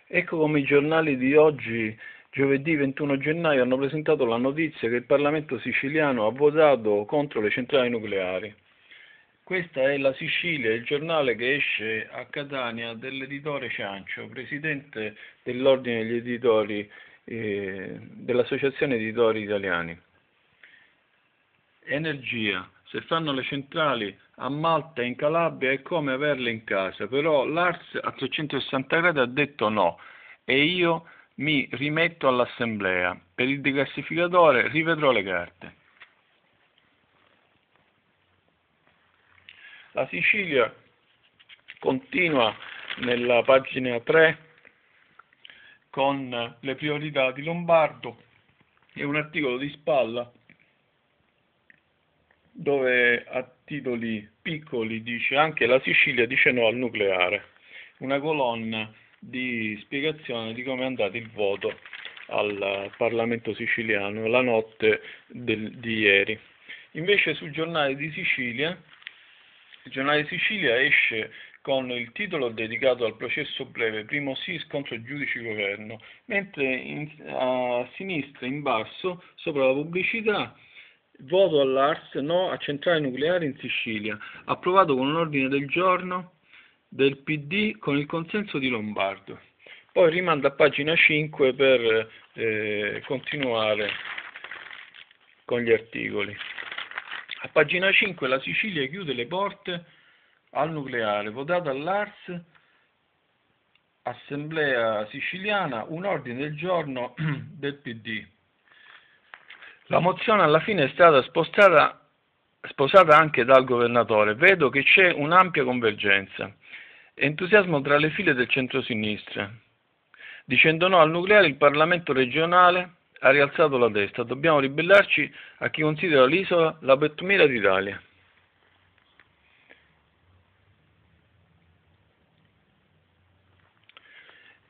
Ecco come i giornali di oggi, giovedì 21 gennaio, hanno presentato la notizia che il Parlamento siciliano ha votato contro le centrali nucleari. Questa è La Sicilia, il giornale che esce a Catania dell'editore Ciancio, presidente dell'Ordine degli Editori, dell'Associazione Editori Italiani. Energia. Se fanno le centrali a Malta e in Calabria è come averle in casa, però l'ARS a 360 gradi ha detto no e io mi rimetto all'assemblea. Per il degassificatore rivedrò le carte. La Sicilia continua nella pagina 3 con le priorità di Lombardo e un articolo di spalla dove a titoli piccoli dice anche la Sicilia dice no al nucleare, una colonna di spiegazione di come è andato il voto al Parlamento siciliano la notte di ieri. Invece sul giornale di Sicilia, il giornale di Sicilia esce con il titolo dedicato al processo breve, primo SIS contro il giudice governo, mentre a sinistra in basso, sopra la pubblicità, voto all'ARS, no a centrali nucleari in Sicilia, approvato con un ordine del giorno del PD con il consenso di Lombardo. Poi rimanda a pagina 5 per continuare con gli articoli. A pagina 5 la Sicilia chiude le porte al nucleare, votato all'ARS, Assemblea siciliana, un ordine del giorno del PD. La mozione alla fine è stata sposata anche dal governatore. Vedo che c'è un'ampia convergenza. Entusiasmo tra le file del centro-sinistra. Dicendo no al nucleare, il Parlamento regionale ha rialzato la testa. Dobbiamo ribellarci a chi considera l'isola la pettumiera d'Italia.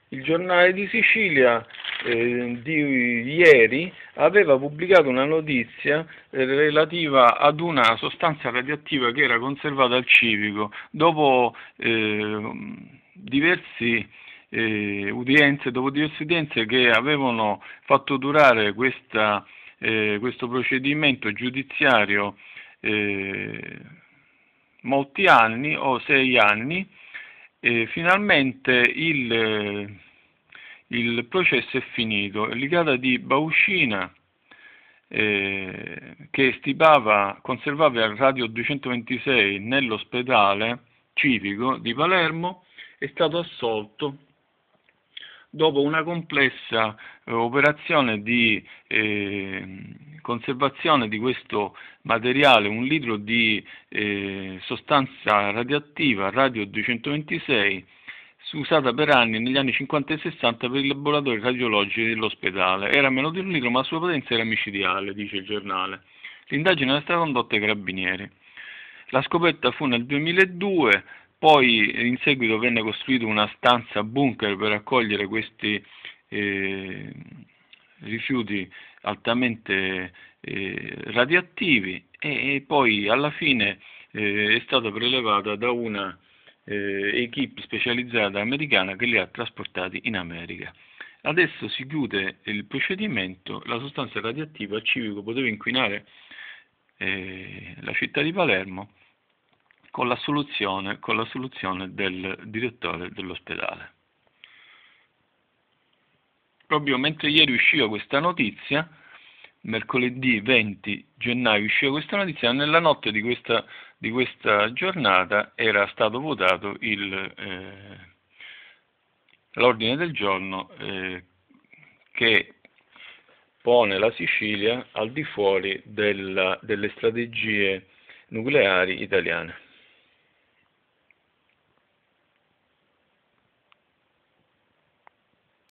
Il giornale di Sicilia di ieri aveva pubblicato una notizia relativa ad una sostanza radioattiva che era conservata al civico. Dopo diverse udienze che avevano fatto durare questo procedimento giudiziario molti anni o 6 anni, finalmente il processo è finito. L'Icata di Bauscina, che conservava il radio 226 nell'ospedale civico di Palermo, è stato assolto dopo una complessa operazione di conservazione di questo materiale, 1 litro di sostanza radioattiva, radio 226, usata per anni negli anni 50 e 60 per i laboratori radiologici dell'ospedale. Era meno di 1 litro, ma la sua potenza era micidiale, dice il giornale. L'indagine era stata condotta ai carabinieri. La scoperta fu nel 2002, poi in seguito venne costruita una stanza bunker per accogliere questi rifiuti altamente radioattivi e poi alla fine è stata prelevata da una equipe specializzata americana che li ha trasportati in America. Adesso si chiude il procedimento, la sostanza radioattiva al civico poteva inquinare la città di Palermo con la soluzione del direttore dell'ospedale. Proprio mentre ieri usciva questa notizia, mercoledì 20 gennaio usciva questa notizia, nella notte di questa giornata era stato votato l'ordine del giorno che pone la Sicilia al di fuori delle strategie nucleari italiane.